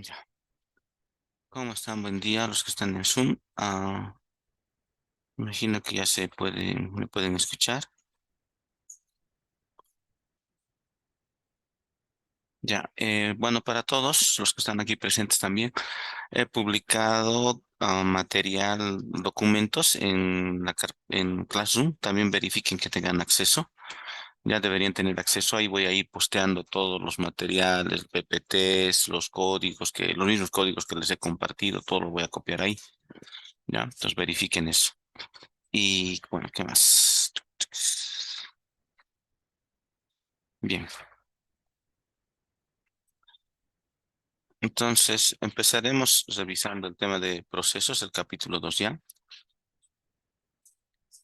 Ya. ¿Cómo están? Buen día a los que están en Zoom. Imagino que ya me pueden escuchar. Ya, bueno, para todos los que están aquí presentes también, he publicado material, documentos en Classroom. También verifiquen que tengan acceso. Ya deberían tener acceso. Ahí voy a ir posteando todos los materiales, PPTs, los mismos códigos que les he compartido, todo lo voy a copiar ahí. Ya, entonces verifiquen eso. Y bueno, ¿qué más? Bien, entonces empezaremos revisando el tema de procesos, el capítulo 2 ya.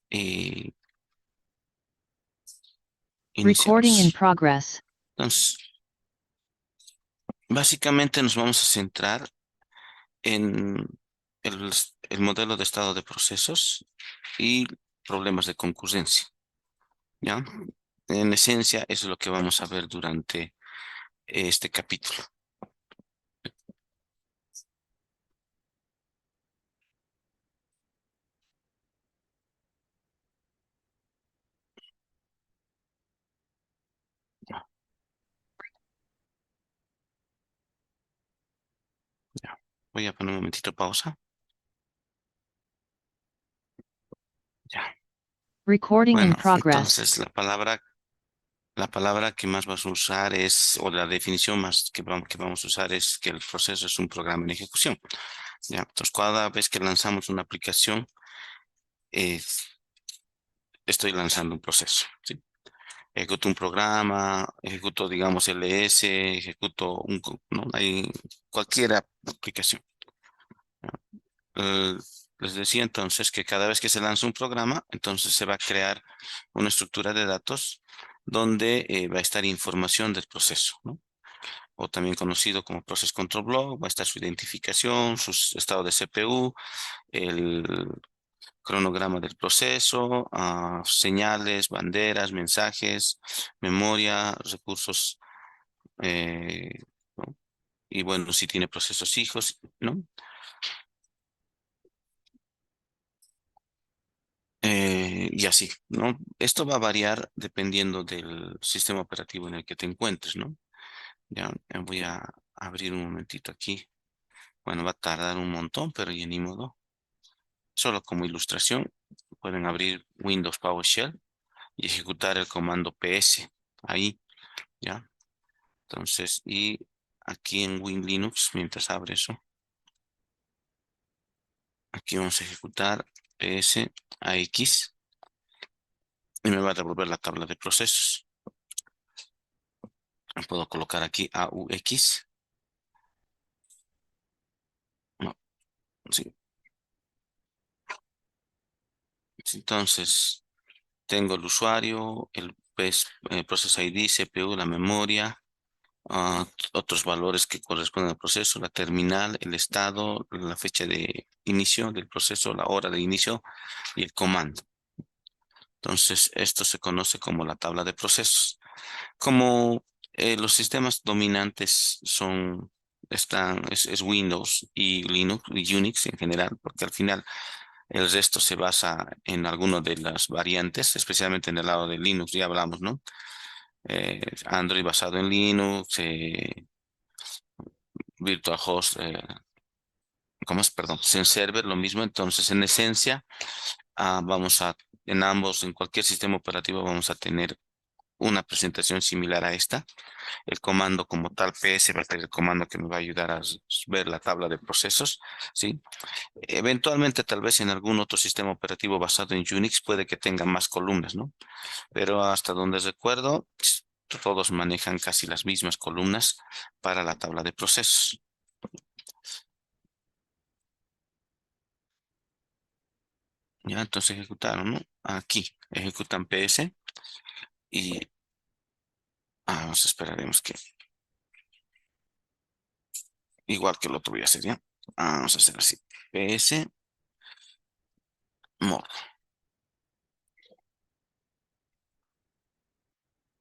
Y Recording in iniciamos. progress. Entonces, básicamente nos vamos a centrar en el, el modelo de estado de procesos y problemas de concurrencia, ¿ya? En esencia, eso es lo que vamos a ver durante este capítulo. Ya, ya. Voy a poner un momentito pausa. Ya. Recording in Bueno, progress. entonces la palabra que más vas a usar o la definición más que vamos a usar es que el proceso es un programa en ejecución. ¿Ya? Entonces, cada vez que lanzamos una aplicación, eh, estoy lanzando un proceso. ¿Sí? Ejecuto un programa, ejecuto, digamos, LS, ¿no? Hay cualquier aplicación. ¿Ya? Eh, Les decía entonces que cada vez que se lanza un programa, entonces se va a crear una estructura de datos donde va a estar información del proceso, ¿no? O también conocido como Process Control Block, va a estar su identificación, su estado de CPU, el cronograma del proceso, señales, banderas, mensajes, memoria, recursos, eh, ¿no? Y bueno, si tiene procesos hijos, ¿no? Y así, ¿no? Esto va a variar dependiendo del sistema operativo en el que te encuentres, ¿no? Ya voy a abrir un momentito aquí. Bueno, va a tardar un montón, pero ya ni modo. Solo como ilustración, pueden abrir Windows PowerShell y ejecutar el comando PS. Ahí, ¿ya? Entonces, y aquí en Linux, mientras abre eso, aquí vamos a ejecutar PS AX y me va a devolver la tabla de procesos. Puedo colocar aquí AUX. No, sí. Sí, entonces, tengo el usuario, Process ID, CPU, la memoria, otros valores que corresponden al proceso, la terminal, el estado, la fecha de inicio del proceso, la hora de inicio y el comando. Entonces, esto se conoce como la tabla de procesos. Como los sistemas dominantes es Windows y Linux y Unix en general, porque al final el resto se basa en alguna de las variantes, especialmente en el lado de Linux, ya hablamos, ¿no? Android basado en Linux, Virtual Host, ¿cómo es? Perdón, Zen Server, lo mismo. Entonces, en esencia, en ambos, en cualquier sistema operativo, vamos a tener una presentación similar a esta. El comando como tal PS va a ser el comando que me va a ayudar a ver la tabla de procesos, ¿sí? Eventualmente, tal vez en algún otro sistema operativo basado en Unix puede que tenga más columnas, ¿no? Pero hasta donde recuerdo, todos manejan casi las mismas columnas para la tabla de procesos. Ya, entonces ejecutaron, ¿no? Aquí ejecutan PS y vamos a esperaremos que igual que el otro voy a hacer, ¿ya? Vamos a hacer así. PS more,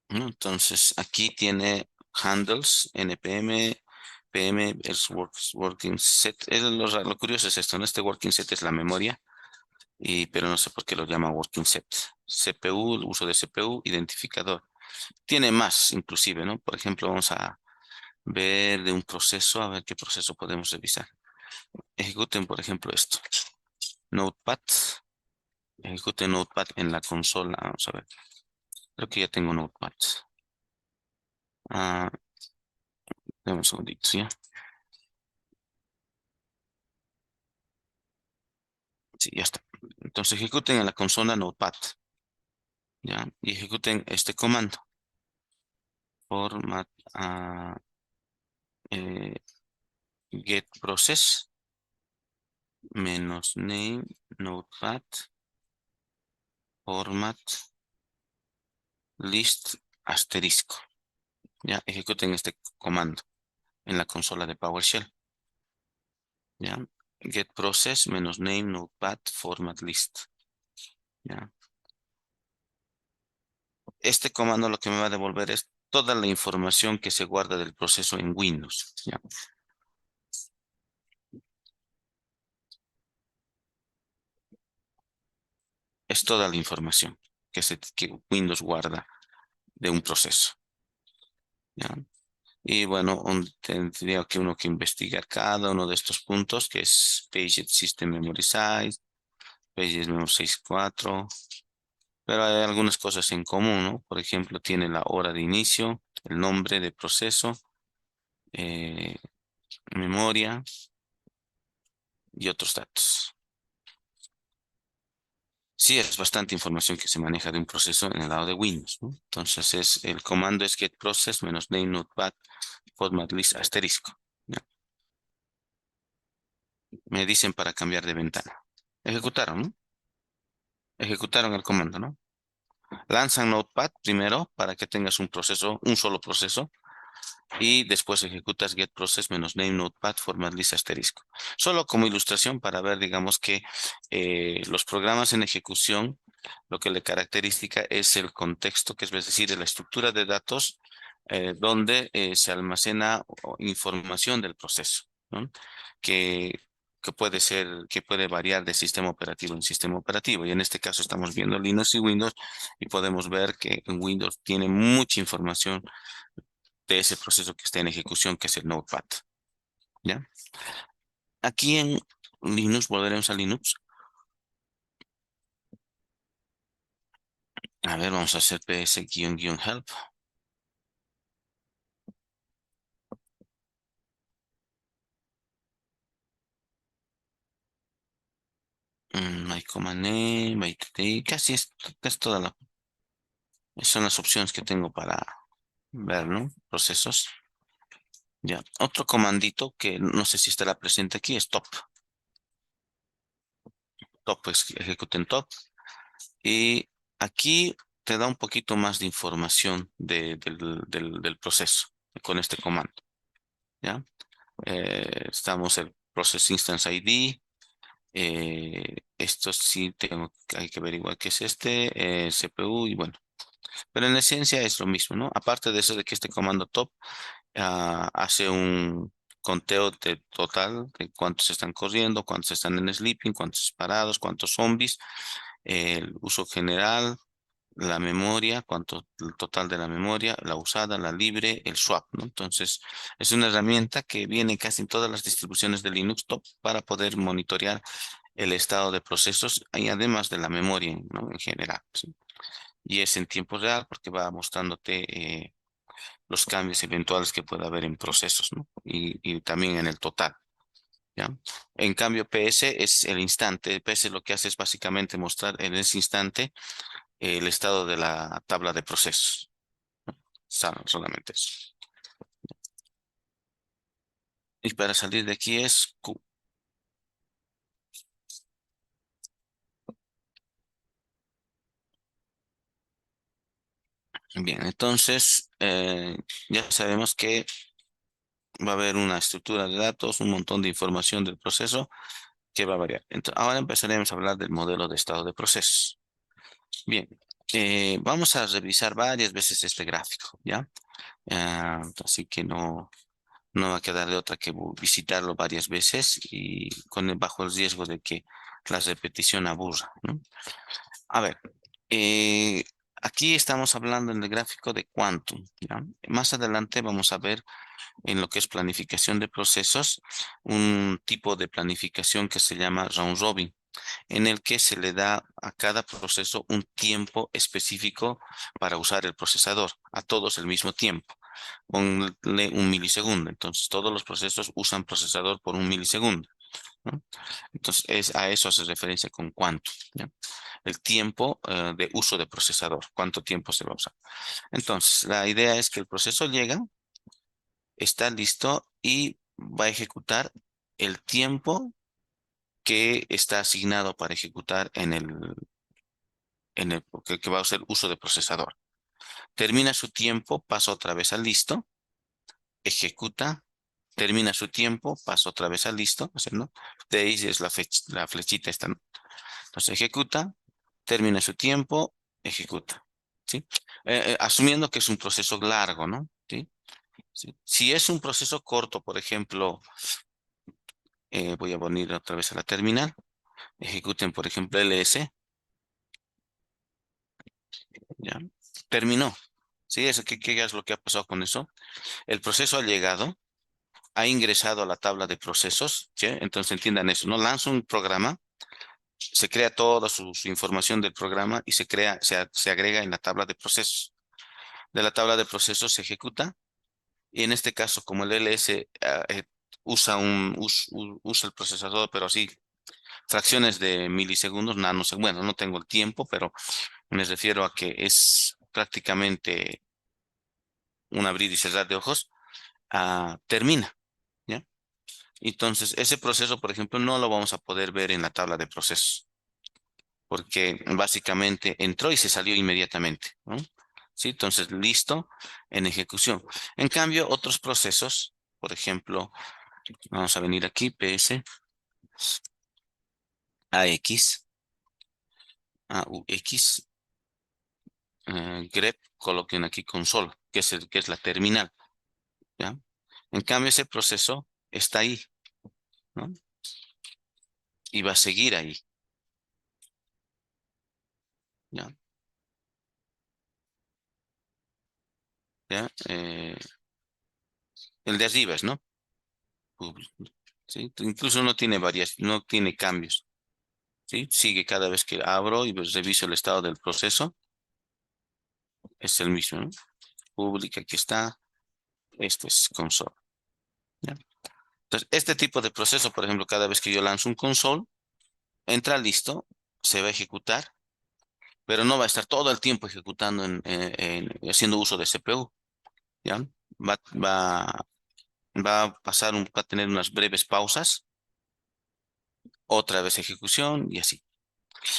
¿no? Entonces aquí tiene handles, npm, PM es working set. Lo curioso es esto, ¿no? Este working set es la memoria, pero no sé por qué lo llama working set. CPU, el uso de CPU, identificador. Tiene más, inclusive, ¿no? Por ejemplo, vamos a ver de un proceso, a ver qué proceso podemos revisar. Ejecuten, por ejemplo, esto. Notepad. Ejecuten Notepad en la consola. Vamos a ver. Creo que ya tengo Notepad. Ah, dame un segundito, ¿sí? Sí, ya está. Entonces ejecuten en la consola Notepad, ¿ya? Y ejecuten este comando. Format eh, get process menos name Notepad format list asterisco. Ya, ejecuten este comando en la consola de PowerShell. Ya, get process menos name notepad format list. Ya, este comando lo que me va a devolver es toda la información que se guarda del proceso en Windows. Ya, es toda la información que Windows guarda de un proceso. Ya. Y bueno, tendría que uno que investigar cada uno de estos puntos, que es Page System Memory Size, Page Memory Size 4. Pero hay algunas cosas en común, ¿no? Por ejemplo, tiene la hora de inicio, el nombre de proceso, eh, memoria y otros datos. Sí, es bastante información que se maneja de un proceso en el lado de Windows, ¿no? Entonces el comando es get process menos name notepad format list asterisco. ¿Ya? Me dicen para cambiar de ventana. Ejecutaron, ¿no? Ejecutaron el comando, ¿no? Lanzan Notepad primero para que tengas un proceso, un solo proceso, y después ejecutas get process menos name notepad format list asterisco. Solo como ilustración para ver, digamos que los programas en ejecución, lo que le caracteriza es el contexto, que es decir, la estructura de datos donde se almacena información del proceso, ¿no? Que que puede variar de sistema operativo en sistema operativo. Y en este caso estamos viendo Linux y Windows y podemos ver que en Windows tiene mucha información de ese proceso que está en ejecución, que es el Notepad. ¿Ya? Aquí en Linux, volveremos a Linux. A ver, vamos a hacer ps-help. My command name, by today. Casi toda son las opciones que tengo para ver, ¿no? Procesos. Ya. Otro comandito que no sé si estará presente aquí es top. Top, pues ejecuten top. Y aquí te da un poquito más de información del proceso con este comando. ¿Ya? Estamos el Process Instance ID. Esto sí hay que averiguar qué es este, CPU y bueno. Pero en esencia es lo mismo, ¿no? Aparte de eso de que este comando top hace un conteo de total de cuántos están corriendo, cuántos están en sleeping, cuántos parados, cuántos zombies, el uso general, la memoria, cuánto el total de la memoria, la usada, la libre, el swap, ¿no? Entonces, es una herramienta que viene casi en todas las distribuciones de Linux Top para poder monitorear el estado de procesos y además de la memoria, ¿no? En general, ¿sí? Y es en tiempo real porque va mostrándote los cambios eventuales que pueda haber en procesos, ¿no? Y también en el total. ¿Ya? En cambio, PS es el instante. PS lo que hace es básicamente mostrar en ese instante el estado de la tabla de procesos. Solamente eso. Y para salir de aquí es Q. Bien, entonces ya sabemos que va a haber una estructura de datos, un montón de información del proceso que va a variar. Entonces, ahora empezaremos a hablar del modelo de estado de procesos. Bien, vamos a revisar varias veces este gráfico, ¿ya? Así que no va a quedar de otra que visitarlo varias veces y bajo el riesgo de que la repetición aburra, ¿no? A ver, eh, aquí estamos hablando en el gráfico de Quantum, ¿ya? Más adelante vamos a ver en lo que es planificación de procesos un tipo de planificación que se llama round robin, en el que se le da a cada proceso un tiempo específico para usar el procesador, a todos el mismo tiempo. Ponle un milisegundo. Entonces, todos los procesos usan procesador por un milisegundo, ¿no? Entonces, a eso hace referencia con cuánto, ¿ya? El tiempo de uso de procesador, cuánto tiempo se va a usar. Entonces, la idea es que el proceso llega, está listo y va a ejecutar el tiempo que está asignado para ejecutar que va a ser uso de procesador. Termina su tiempo, pasa otra vez al listo, ejecuta, termina su tiempo, pasa otra vez al listo, o sea, ¿no? De ahí es la flechita esta, ¿no? Entonces ejecuta, termina su tiempo, ejecuta, ¿sí? Asumiendo que es un proceso largo, ¿no? ¿Sí? ¿Sí? Si es un proceso corto, por ejemplo, voy a venir otra vez a la terminal, ejecuten, por ejemplo, ls, ¿ya? Terminó. ¿Sí? ¿Qué es lo que ha pasado con eso? El proceso ha llegado, ha ingresado a la tabla de procesos, ¿sí? Entonces entiendan eso, ¿no? Lanza un programa, se crea toda su información del programa y se agrega en la tabla de procesos. De la tabla de procesos se ejecuta y en este caso, como el LS usa el procesador, pero así, fracciones de milisegundos, nanosegundos, bueno, no tengo el tiempo, pero me refiero a que es prácticamente un abrir y cerrar de ojos, termina, ¿ya? Entonces, ese proceso, por ejemplo, no lo vamos a poder ver en la tabla de procesos, porque básicamente entró y se salió inmediatamente, ¿no? ¿Sí? Entonces, listo en ejecución. En cambio, otros procesos, por ejemplo, vamos a venir aquí, PS, AX, AUX, grep, coloquen aquí console, que es la terminal, ¿ya? En cambio, ese proceso está ahí, ¿no? Y va a seguir ahí, ¿ya? ¿Ya? El de arriba es, ¿no? Public, ¿sí? Incluso no tiene no tiene cambios, ¿sí? Sigue cada vez que abro y pues reviso el estado del proceso, es el mismo, ¿no? Public, aquí está, este es console, ¿ya? Entonces, este tipo de proceso, por ejemplo, cada vez que yo lanzo un console, entra listo, se va a ejecutar, pero no va a estar todo el tiempo ejecutando haciendo uso de CPU, ¿ya? Va, va, va a tener unas breves pausas, otra vez ejecución y así.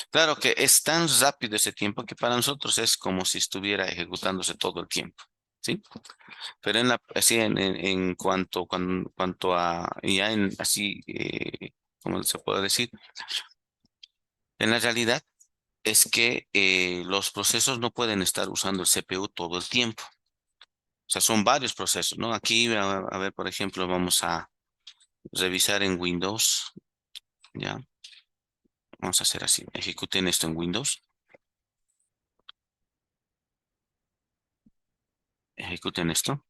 Claro que es tan rápido ese tiempo que para nosotros es como si estuviera ejecutándose todo el tiempo, ¿sí? Pero así cuanto a, ya en así, ¿cómo se puede decir? En la realidad es que los procesos no pueden estar usando el CPU todo el tiempo. O sea, son varios procesos, ¿no? Aquí, a ver, por ejemplo, vamos a revisar en Windows, ¿ya? Vamos a hacer así. Ejecuten esto en Windows. Ejecuten esto.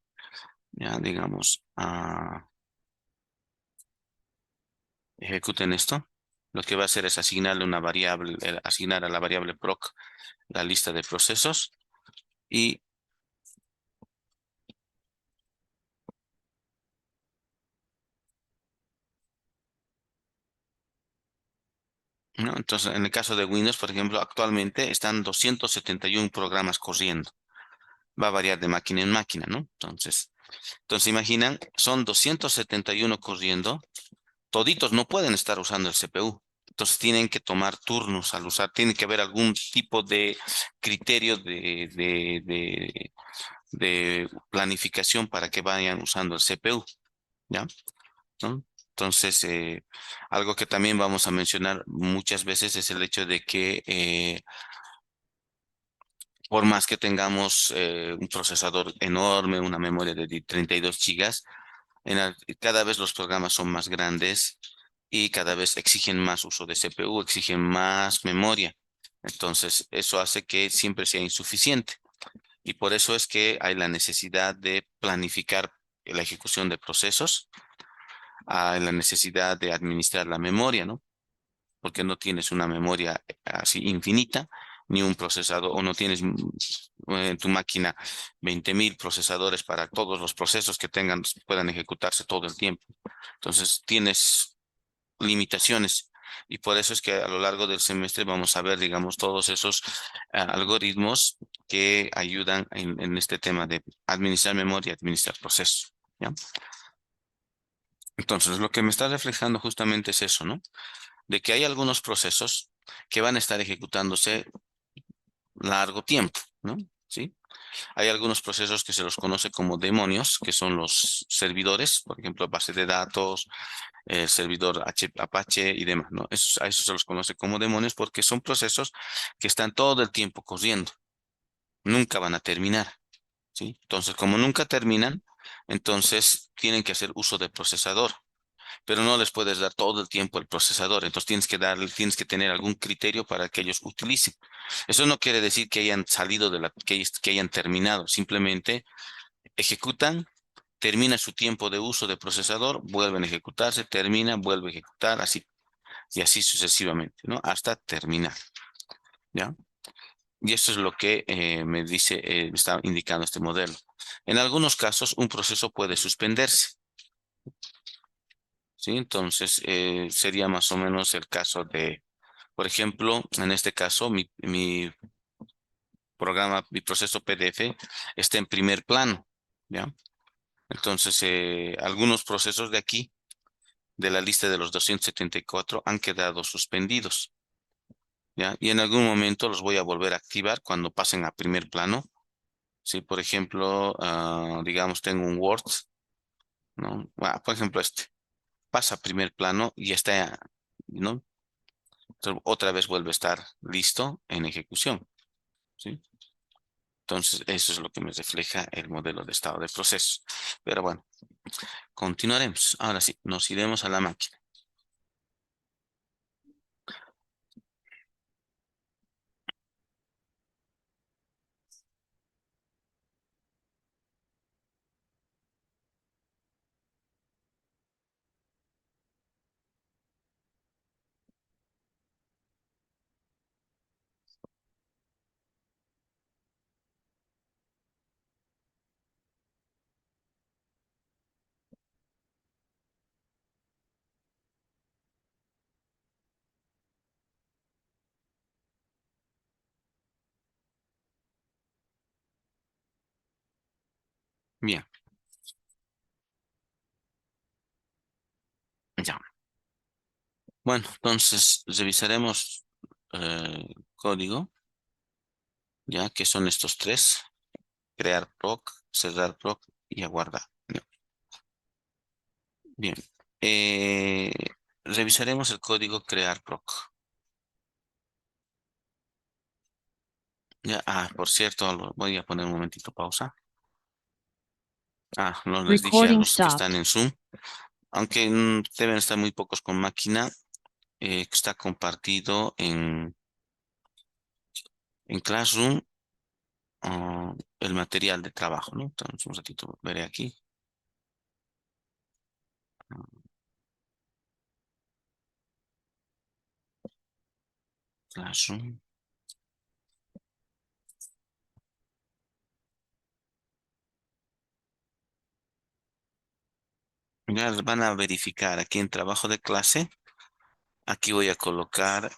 Ya, digamos, ejecuten esto. Lo que va a hacer es asignarle una variable, asignar a la variable proc la lista de procesos y, ¿no? Entonces, en el caso de Windows, por ejemplo, actualmente están 271 programas corriendo. Va a variar de máquina en máquina, ¿no? Entonces imaginan, son 271 corriendo, toditos no pueden estar usando el CPU. Entonces tienen que tomar turnos al usar, tiene que haber algún tipo de criterio de planificación para que vayan usando el CPU, ¿ya? ¿No? Entonces, algo que también vamos a mencionar muchas veces es el hecho de que por más que tengamos un procesador enorme, una memoria de 32 gigas, Cada vez los programas son más grandes y cada vez exigen más uso de CPU, exigen más memoria. Entonces, eso hace que siempre sea insuficiente. Y por eso es que hay la necesidad de planificar la ejecución de procesos, hay la necesidad de administrar la memoria, ¿no? Porque no tienes una memoria así infinita, ni un procesador, o no tienes en tu máquina 20.000 procesadores para todos los procesos que tengan, puedan ejecutarse todo el tiempo. Entonces, tienes limitaciones. Y por eso es que a lo largo del semestre vamos a ver, digamos, todos esos algoritmos que ayudan en este tema de administrar memoria, administrar procesos. ¿Ya? Entonces, lo que me está reflejando justamente es eso, ¿no? De que hay algunos procesos que van a estar ejecutándose largo tiempo, ¿no? ¿Sí? Hay algunos procesos que se los conoce como demonios, que son los servidores, por ejemplo, base de datos, el servidor Apache y demás, ¿no? A eso se los conoce como demonios porque son procesos que están todo el tiempo corriendo, nunca van a terminar, ¿sí? Entonces, como nunca terminan, entonces tienen que hacer uso de procesador, pero no les puedes dar todo el tiempo el procesador, entonces tienes que tener algún criterio para que ellos utilicen. Eso no quiere decir que hayan salido que hayan terminado, simplemente ejecutan, termina su tiempo de uso de procesador, vuelven a ejecutarse, termina, vuelve a ejecutar, así, y así sucesivamente, ¿no? Hasta terminar, ¿ya? Y eso es lo que me dice, me está indicando este modelo. En algunos casos, un proceso puede suspenderse, ¿sí? Entonces, sería más o menos el caso de, por ejemplo, en este caso, mi programa, mi proceso PDF está en primer plano, ¿ya? Entonces, algunos procesos de aquí, de la lista de los 274, han quedado suspendidos, ¿ya? Y en algún momento los voy a volver a activar cuando pasen a primer plano. Si, por ejemplo, digamos, tengo un Word, ¿no? Por ejemplo, este pasa a primer plano y está, ¿no? Entonces, otra vez vuelve a estar listo en ejecución, ¿sí? Entonces, eso es lo que me refleja el modelo de estado de proceso. Pero bueno, continuaremos. Ahora sí, nos iremos a la máquina. Bien, ya. Bueno, entonces revisaremos código, ya que son estos tres: crear proc, cerrar proc y aguardar. Ya. Bien. Eh, Revisaremos el código crear proc. Ya, por cierto, voy a poner un momentito pausa. No les dije a Recording los que están stopped. en Zoom, aunque deben estar muy pocos con máquina, que está compartido en Classroom, el material de trabajo, ¿no? Entonces, un ratito veré aquí. Classroom. Ya van a verificar aquí en trabajo de clase. Aquí voy a colocar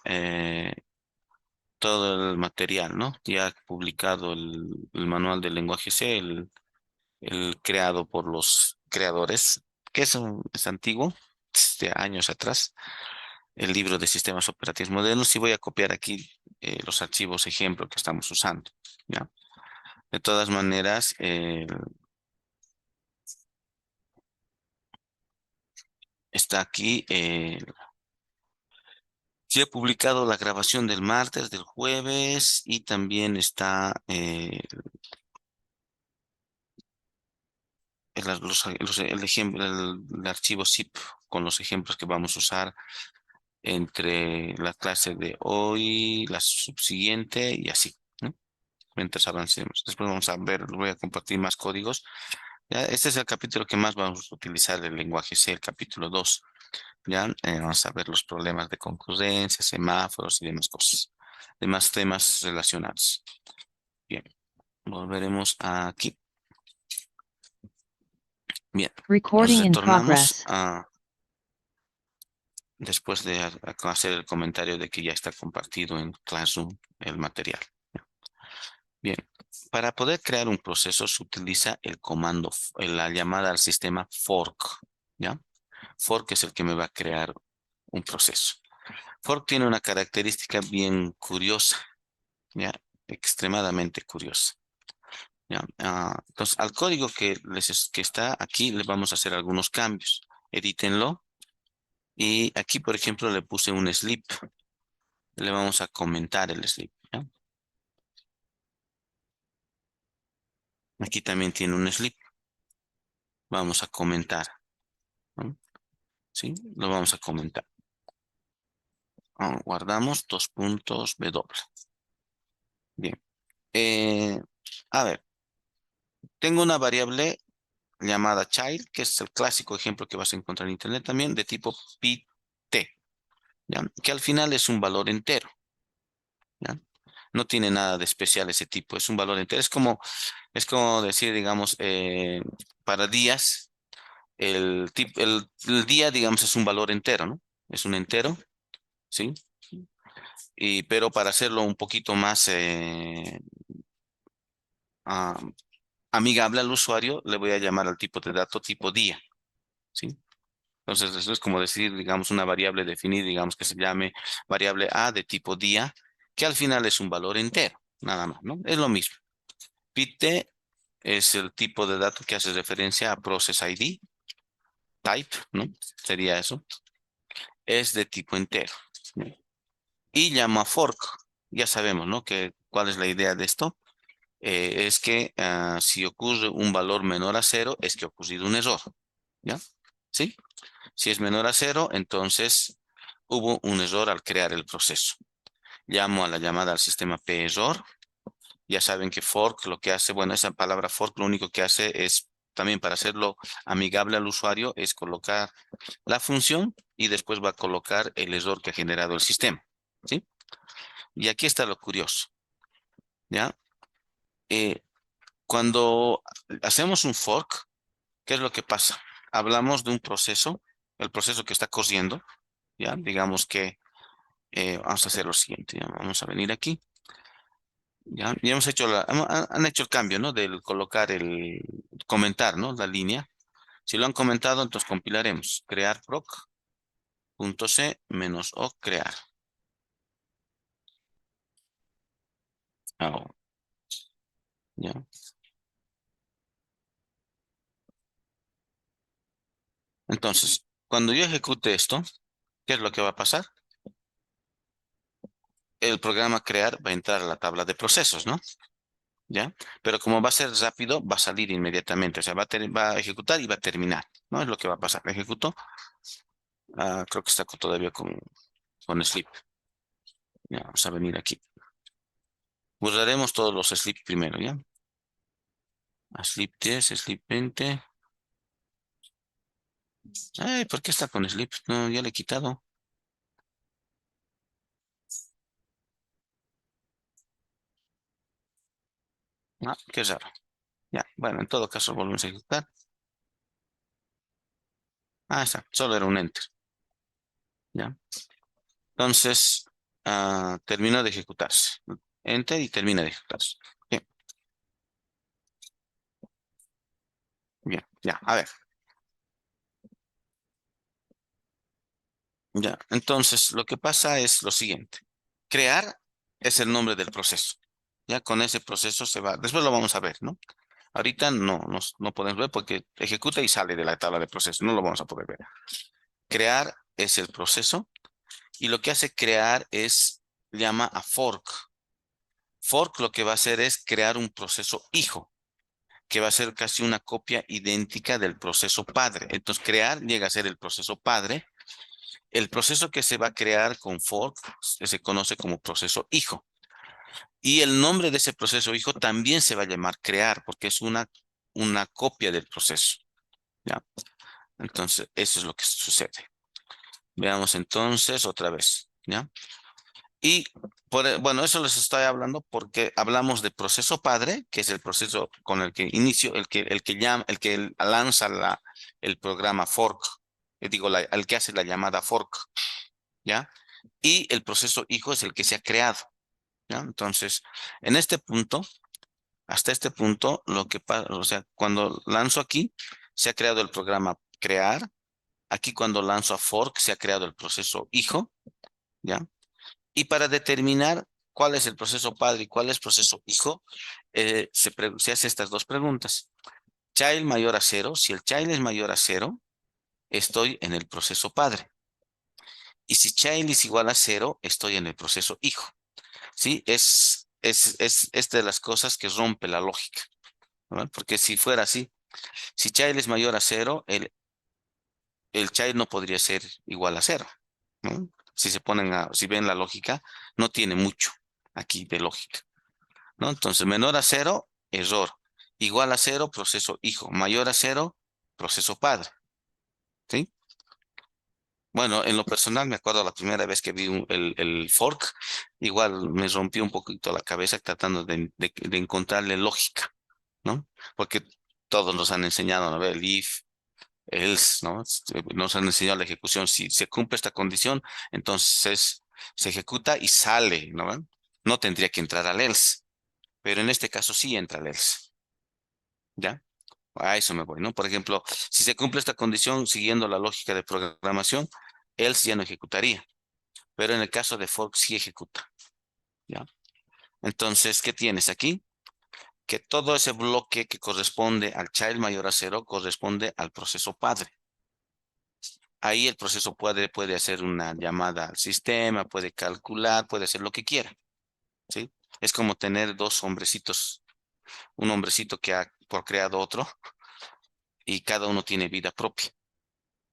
todo el material, ¿no? Ya publicado el manual del lenguaje C, el creado por los creadores, que es antiguo, de años atrás, el libro de sistemas operativos modernos, y voy a copiar aquí los archivos ejemplo que estamos usando, ¿ya? De todas maneras, está aquí, sí he publicado la grabación del martes, del jueves, y también está el archivo zip con los ejemplos que vamos a usar entre la clase de hoy, la subsiguiente y así, ¿no? Mientras avancemos. Después vamos a ver, voy a compartir más códigos. Ya, este es el capítulo que más vamos a utilizar del lenguaje C, el capítulo 2. Ya, vamos a ver los problemas de concurrencia, semáforos y demás cosas, demás temas relacionados. Bien, volveremos aquí. Bien, nos Recording in retornamos progress. después de hacer el comentario de que ya está compartido en Classroom el material. Bien, para poder crear un proceso se utiliza el comando, la llamada al sistema fork, ¿ya? Fork es el que me va a crear un proceso. Fork tiene una característica bien curiosa, ¿ya? Extremadamente curiosa, ¿ya? Entonces, al código que está aquí le vamos a hacer algunos cambios. Edítenlo. Y aquí, por ejemplo, le puse un sleep. Le vamos a comentar el sleep, ¿ya? Aquí también tiene un sleep. Vamos a comentar, ¿no? ¿Sí? Lo vamos a comentar. Guardamos dos puntos W. Bien. Eh, a ver, tengo una variable llamada child, que es el clásico ejemplo que vas a encontrar en internet también, de tipo pt, ¿ya? Que al final es un valor entero, ¿ya? No tiene nada de especial ese tipo, es un valor entero. Es como decir, digamos, para días, el día, digamos, es un valor entero, ¿no? Es un entero, ¿sí? Pero para hacerlo un poquito más ah, amigable al usuario, le voy a llamar al tipo de dato tipo día, ¿sí? Entonces, eso es como decir, digamos, una variable definida, digamos que se llame variable A de tipo día, que al final es un valor entero, nada más, ¿no? Es lo mismo. Pite es el tipo de dato que hace referencia a Process ID, type, ¿no? Sería eso. Es de tipo entero, ¿no? Y llama fork. Ya sabemos, ¿no? ¿Cuál es la idea de esto? Es que si ocurre un valor menor a cero, es que ha ocurrido un error, ¿ya? ¿Sí? Si es menor a cero, entonces hubo un error al crear el proceso. Llamo a la llamada al sistema perror. Ya saben que fork lo que hace, bueno, esa palabra fork lo único que hace es también para hacerlo amigable al usuario, es colocar la función y después va a colocar el error que ha generado el sistema, ¿sí? Y aquí está lo curioso, ¿ya? Eh, Cuando hacemos un fork, ¿qué es lo que pasa? Hablamos de un proceso, el proceso que está corriendo, ¿ya? Digamos que vamos a hacer lo siguiente, ¿ya? Vamos a venir aquí, ¿ya? Y hemos hecho han hecho el cambio, ¿no? Del colocar comentar, ¿no? La línea. Si lo han comentado, entonces compilaremos. Crear proc.c menos o crear. Ah, ¿ya? Entonces, cuando yo ejecute esto, ¿qué es lo que va a pasar? El programa crear va a entrar a la tabla de procesos, ¿no? ¿Ya? Pero como va a ser rápido, va a salir inmediatamente. O sea, va a ejecutar y va a terminar, ¿no? Es lo que va a pasar. Ejecutó. Creo que está todavía con sleep. Ya, vamos a venir aquí. Borraremos todos los sleep primero, ¿ya? A sleep 10, sleep 20. Ay, ¿por qué está con sleep? No, ya le he quitado. Qué raro. Ya, bueno, en todo caso volvemos a ejecutar. Está, solo era un enter. Ya. Entonces, terminó de ejecutarse. Enter y termina de ejecutarse. Bien, bien, ya, a ver. Ya, entonces lo que pasa es lo siguiente. Crear es el nombre del proceso. Ya con ese proceso se va. Después lo vamos a ver, ¿no? Ahorita no podemos ver porque ejecuta y sale de la tabla de proceso. No lo vamos a poder ver. Crear es el proceso y lo que hace crear es llama a fork. Fork lo que va a hacer es crear un proceso hijo. que va a ser casi una copia idéntica del proceso padre. Entonces, crear llega a ser el proceso padre. El proceso que se va a crear con fork se conoce como proceso hijo. Y el nombre de ese proceso hijo también se va a llamar crear, porque es una copia del proceso. ¿Ya? Entonces, eso es lo que sucede. Veamos entonces otra vez. ¿Ya? Y bueno, eso les estoy hablando porque hablamos de proceso padre, que es el proceso con el que inicio, el que lanza el programa fork, digo, el que hace la llamada fork, ¿ya? Y el proceso hijo es el que se ha creado, ¿ya? Entonces, en este punto, hasta este punto, lo que pasa, o sea, cuando lanzo aquí, se ha creado el programa crear. Aquí cuando lanzo a fork, se ha creado el proceso hijo, ¿ya? Y para determinar cuál es el proceso padre y cuál es el proceso hijo, se hace estas dos preguntas. Child mayor a cero. Si el child es mayor a cero, estoy en el proceso padre. Y si child es igual a cero, estoy en el proceso hijo. ¿Sí? Es de las cosas que rompe la lógica, ¿verdad? Porque si fuera así, si child es mayor a cero, el child no podría ser igual a cero, ¿no? Si ven la lógica, no tiene mucho aquí de lógica, ¿no? Entonces, menor a cero, error. Igual a cero, proceso hijo. Mayor a cero, proceso padre. ¿Sí? Bueno, en lo personal me acuerdo la primera vez que vi el fork, igual me rompió un poquito la cabeza tratando de encontrarle lógica, ¿no? Porque todos nos han enseñado, ¿no? El if, else, ¿no? Nos han enseñado la ejecución. Si se cumple esta condición, entonces se ejecuta y sale, ¿no? No tendría que entrar al else, pero en este caso sí entra el else. ¿Ya? A eso me voy, ¿no? Por ejemplo, si se cumple esta condición siguiendo la lógica de programación, else ya no ejecutaría, pero en el caso de fork sí ejecuta, ¿ya? Entonces, ¿qué tienes aquí? Que todo ese bloque que corresponde al child mayor a cero corresponde al proceso padre. Ahí el proceso puede hacer una llamada al sistema, puede calcular, puede hacer lo que quiera, ¿sí? Es como tener dos hombrecitos, un hombrecito que ha procreado otro y cada uno tiene vida propia.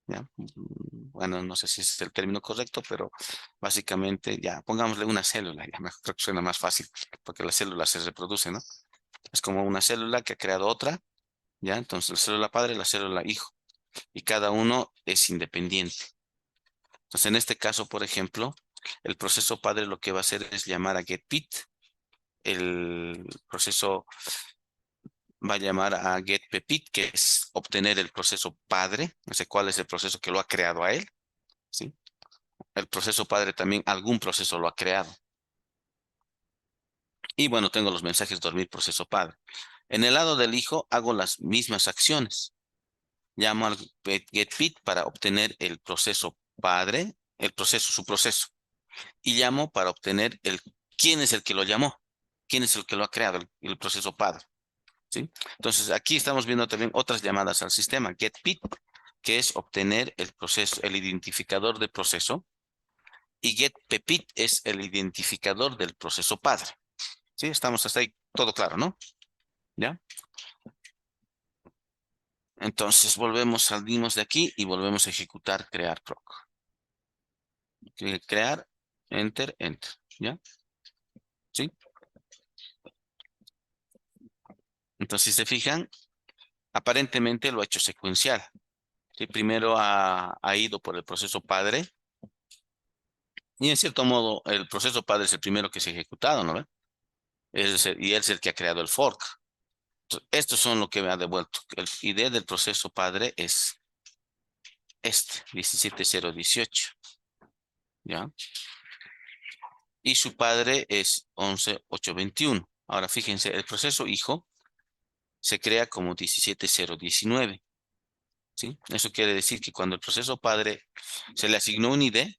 ¿Ya? Bueno, no sé si ese es el término correcto, pero básicamente ya, pongámosle una célula, ya creo que suena más fácil, porque la célula se reproduce, ¿no? Es como una célula que ha creado otra, ¿ya? Entonces la célula padre y la célula hijo, y cada uno es independiente. Entonces en este caso, por ejemplo, el proceso padre lo que va a hacer es llamar a getPit, el proceso va a llamar a getPepit, que es obtener el proceso padre, no sé cuál es el proceso que lo ha creado a él, ¿sí? El proceso padre también, algún proceso lo ha creado. Y bueno, tengo los mensajes dormir, proceso padre. En el lado del hijo hago las mismas acciones. Llamo al getPit para obtener el proceso padre, su proceso. Y llamo para obtener quién es el que lo llamó, quién es el que lo ha creado, el proceso padre. ¿Sí? Entonces aquí estamos viendo también otras llamadas al sistema. GetPit, que es obtener el proceso, el identificador de proceso. Y getPepit es el identificador del proceso padre. ¿Sí? Estamos hasta ahí, todo claro, ¿no? ¿Ya? Entonces salimos de aquí y volvemos a ejecutar crear proc. Crear, enter, enter. ¿Ya? ¿Sí? Entonces, si se fijan, aparentemente lo ha hecho secuencial. ¿Sí? Primero ha ido por el proceso padre y en cierto modo el proceso padre es el primero que se ha ejecutado, ¿no ve? Y él es el que ha creado el fork. Entonces, estos son lo que me ha devuelto. El ID del proceso padre es 17018, ¿ya? Y su padre es 11821. Ahora fíjense, el proceso hijo se crea como 17019, ¿sí? Eso quiere decir que cuando el proceso padre se le asignó un ID,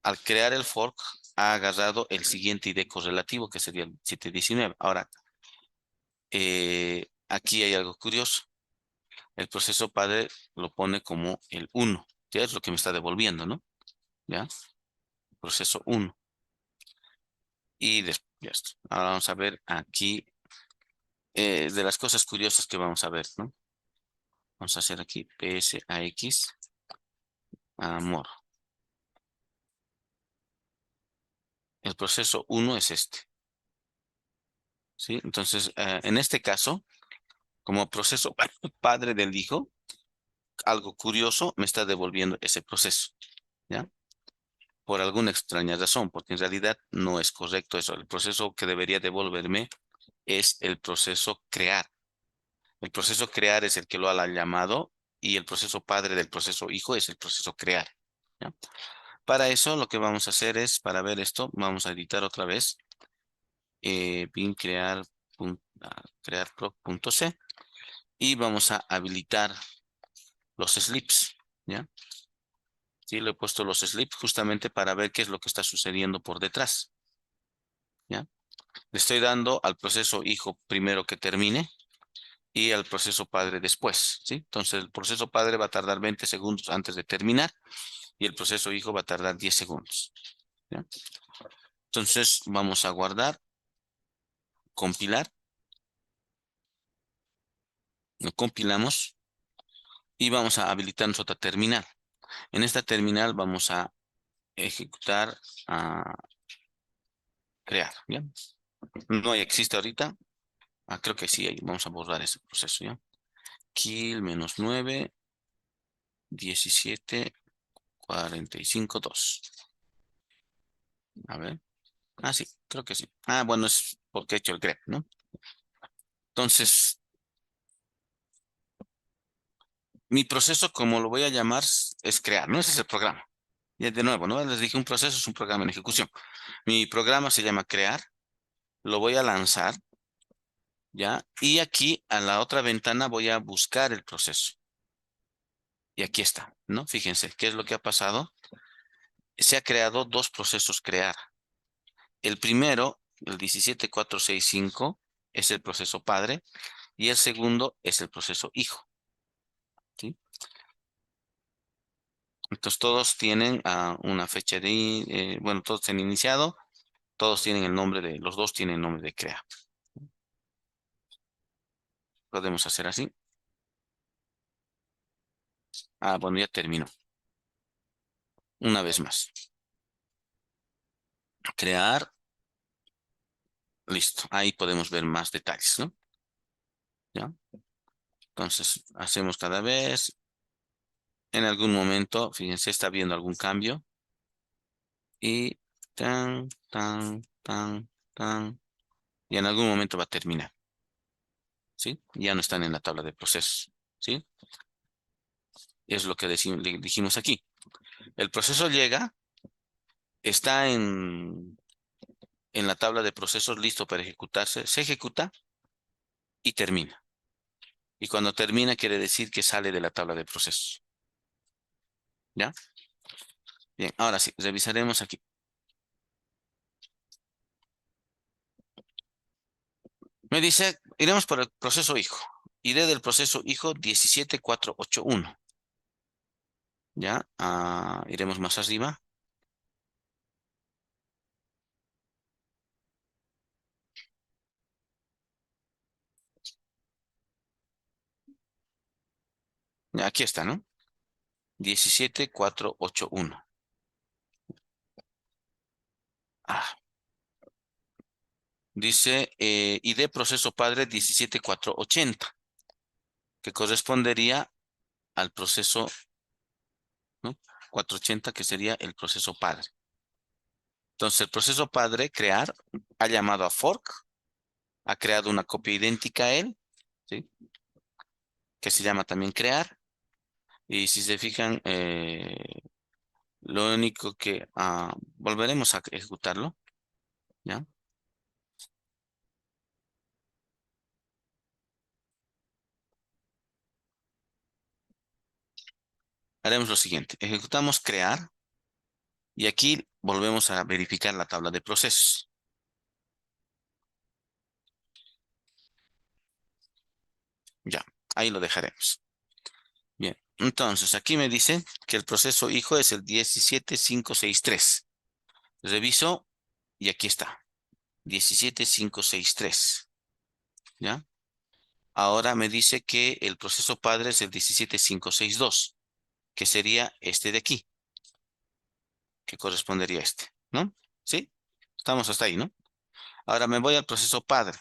al crear el fork ha agarrado el siguiente ID correlativo que sería el 719. Ahora, aquí hay algo curioso. El proceso padre lo pone como el 1. Ya es lo que me está devolviendo, ¿no? ¿Ya? Proceso 1. Y después, ya está. Ahora vamos a ver aquí de las cosas curiosas que vamos a ver, ¿no? Vamos a hacer aquí PSAX, amor. El proceso 1 es este, ¿sí? Entonces, en este caso, como proceso padre del hijo, algo curioso me está devolviendo ese proceso, ¿ya? Por alguna extraña razón, porque en realidad no es correcto eso. El proceso que debería devolverme es el proceso crear. El proceso crear es el que lo ha llamado y el proceso padre del proceso hijo es el proceso crear, ¿ya? Para eso lo que vamos a hacer es, para ver esto, vamos a editar otra vez bin crear, crear proc.c y vamos a habilitar los slips, ¿ya? Sí, le he puesto los slips justamente para ver qué es lo que está sucediendo por detrás, ¿ya? Le estoy dando al proceso hijo primero que termine y al proceso padre después, ¿sí? Entonces el proceso padre va a tardar 20 segundos antes de terminar y el proceso hijo va a tardar 10 segundos, ¿ya? Entonces vamos a guardar, compilar, lo compilamos y vamos a habilitar nuestra terminal. En esta terminal vamos a ejecutar, a crear, ¿ya? No existe ahorita. Creo que sí, ahí vamos a borrar ese proceso, ¿ya? Kill -9, 17, 45, 2. A ver. Sí, creo que sí. Bueno, es porque he hecho el grep, ¿no? Entonces, mi proceso, como lo voy a llamar, es crear, ¿no? Ese es el programa. Y de nuevo, ¿no? Les dije, un proceso es un programa en ejecución. Mi programa se llama crear, lo voy a lanzar, ¿ya? Y aquí, a la otra ventana, voy a buscar el proceso. Y aquí está, ¿no? Fíjense, ¿qué es lo que ha pasado? Se ha creado dos procesos crear. El primero, el 17465, es el proceso padre y el segundo es el proceso hijo, ¿sí? Entonces todos tienen una fecha bueno, todos se han iniciado, todos tienen el nombre los dos tienen el nombre de crea. Podemos hacer así. Bueno, ya terminó. Una vez más. Crear. Listo. Ahí podemos ver más detalles, ¿no? ¿Ya? Entonces, hacemos cada vez. En algún momento, fíjense, está viendo algún cambio. Y tan, tan, tan, tan. Y en algún momento va a terminar, ¿sí? Ya no están en la tabla de procesos, ¿sí? Es lo que dijimos aquí. El proceso llega, está en la tabla de procesos listo para ejecutarse, se ejecuta y termina. Y cuando termina quiere decir que sale de la tabla de procesos. ¿Ya? Bien, ahora sí, revisaremos aquí. Me dice, iremos por el proceso hijo. Iré del proceso hijo 17481. ¿Ya? Iremos más arriba. Ya, aquí está, ¿no? 17481. Dice ID proceso padre 17480, que correspondería al proceso, ¿no? 480, que sería el proceso padre. Entonces, el proceso padre, crear, ha llamado a fork, ha creado una copia idéntica a él, ¿sí? Que se llama también crear. Y si se fijan, lo único que volveremos a ejecutarlo, ¿ya? Haremos lo siguiente, ejecutamos crear y aquí volvemos a verificar la tabla de procesos. Ya, ahí lo dejaremos. Bien, entonces aquí me dice que el proceso hijo es el 17563. Reviso y aquí está, 17563. ¿Ya? Ahora me dice que el proceso padre es el 17562, que sería este de aquí, que correspondería a este, ¿no? ¿Sí? Estamos hasta ahí, ¿no? Ahora me voy al proceso padre.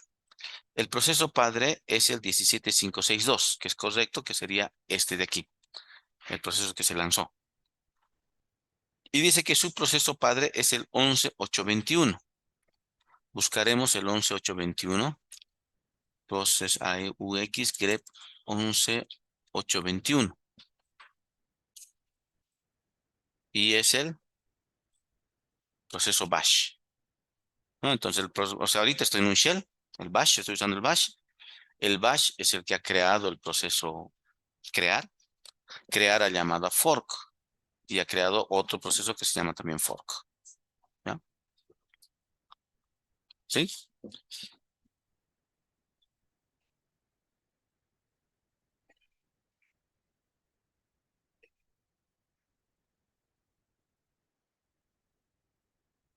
El proceso padre es el 17562, que es correcto, que sería este de aquí, el proceso que se lanzó. Y dice que su proceso padre es el 11821. Buscaremos el 11821. Process AUX grep 11821. Y es el proceso bash, ¿no? Entonces, o sea, ahorita estoy en un shell, el bash, estoy usando el bash. El bash es el que ha creado el proceso crear. Crear ha llamado a fork y ha creado otro proceso que se llama también fork. ¿Ya? ¿Sí?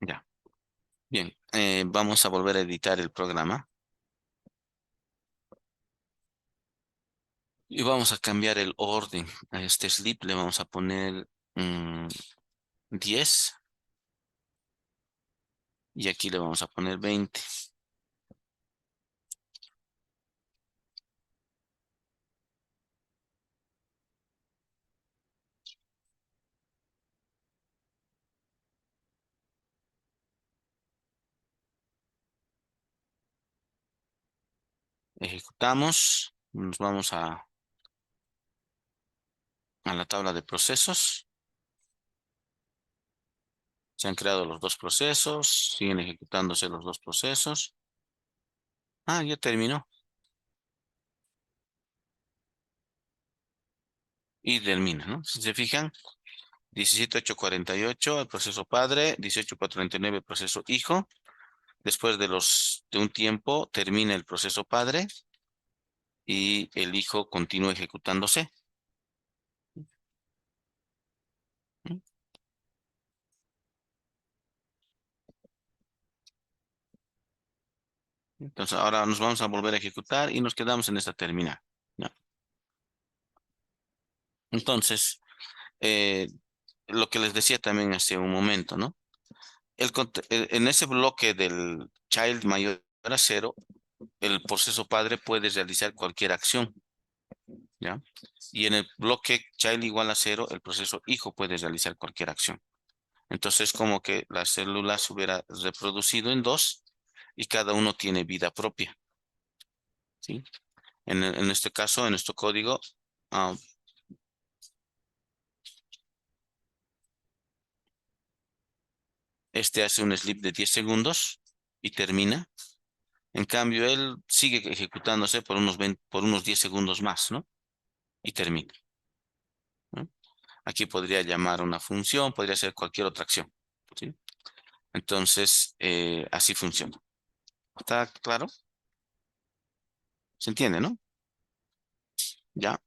Ya. Bien. Vamos a volver a editar el programa. Y vamos a cambiar el orden. A este sleep le vamos a poner 10. Y aquí le vamos a poner 20. Ejecutamos. Nos vamos a la tabla de procesos. Se han creado los dos procesos. Siguen ejecutándose los dos procesos. Ah, ya terminó. Y termina, ¿no? Si se fijan, 17848 el proceso padre, 18449 el proceso hijo. Después de un tiempo termina el proceso padre y el hijo continúa ejecutándose. ¿Mm? Entonces ahora nos vamos a volver a ejecutar y nos quedamos en esta terminal. ¿Ya? Entonces, eh, lo que les decía también hace un momento, ¿no? En ese bloque del child mayor a cero, el proceso padre puede realizar cualquier acción, ¿ya? Y en el bloque child igual a cero, el proceso hijo puede realizar cualquier acción. Entonces, como que la célula se hubiera reproducido en dos y cada uno tiene vida propia, ¿sí? En este caso, en nuestro código, ah, este hace un sleep de 10 segundos y termina. En cambio, él sigue ejecutándose por por unos 10 segundos más, ¿no? Y termina, ¿no? Aquí podría llamar una función, podría ser cualquier otra acción, ¿sí? Entonces, así funciona. ¿Está claro? ¿Se entiende, no? Ya.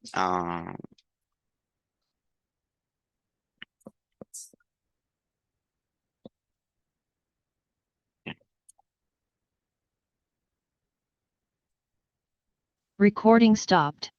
Bien. Recording stopped.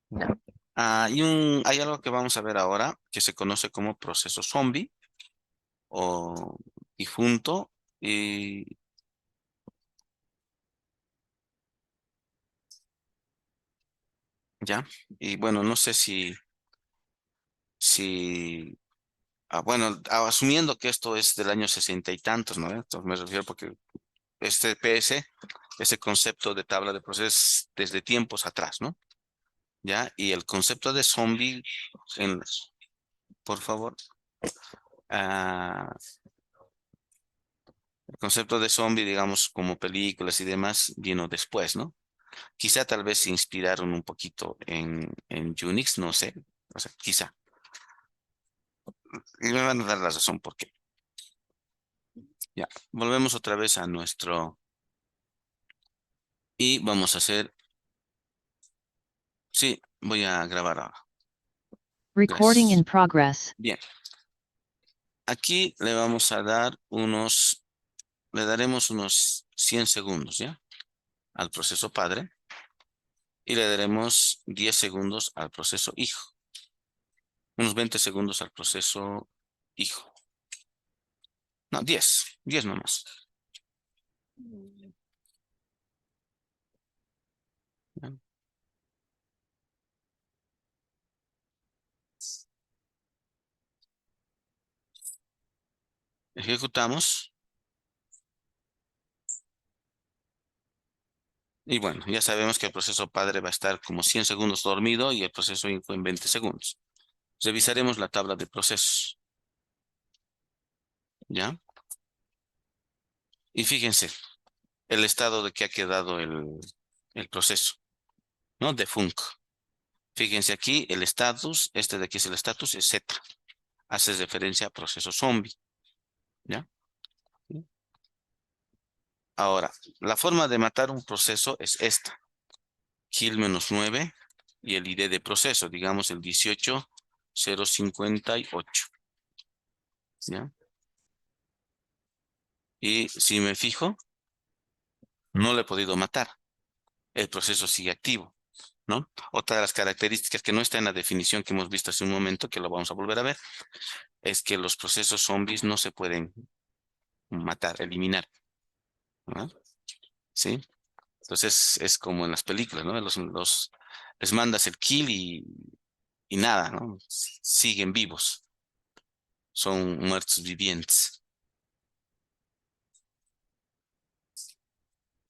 Ya. Hay algo que vamos a ver ahora que se conoce como proceso zombie o difunto. Y ya. Y bueno, no sé si bueno, asumiendo que esto es del año 60 y tantos, ¿no? Entonces me refiero porque este PS, ese concepto de tabla de procesos desde tiempos atrás, ¿no? Ya. Y el concepto de zombie, en, por favor. ah, el concepto de zombie, digamos, como películas y demás, vino después, ¿no? Quizá tal vez se inspiraron un poquito en Unix, no sé. O sea, quizá. Y me van a dar la razón por qué. Ya, volvemos otra vez a nuestro Y vamos a hacer, sí, voy a grabar ahora. Recording in Gracias. progress. Bien, aquí le vamos a dar le daremos unos 100 segundos, ¿ya? Al proceso padre y le daremos 10 segundos al proceso hijo. Unos 20 segundos al proceso hijo. No, 10 nomás. ¿Ya? Ejecutamos. Y bueno, ya sabemos que el proceso padre va a estar como 100 segundos dormido y el proceso hijo en 20 segundos. Revisaremos la tabla de procesos, ¿ya? Y fíjense el estado de que ha quedado el proceso, ¿no? De Funk. Fíjense aquí el estatus, este de aquí es el estatus, es Z. Hace referencia a proceso zombie, ¿ya? Ahora, la forma de matar un proceso es esta. Kill -9 y el ID de proceso, digamos el 18058, ¿ya? Y si me fijo, no lo he podido matar. El proceso sigue activo, ¿no? Otra de las características que no está en la definición que hemos visto hace un momento, que lo vamos a volver a ver, es que los procesos zombies no se pueden matar, eliminar, ¿no? ¿Sí? Entonces es como en las películas, ¿no? Les mandas el kill y nada, ¿no? Siguen vivos, son muertos vivientes,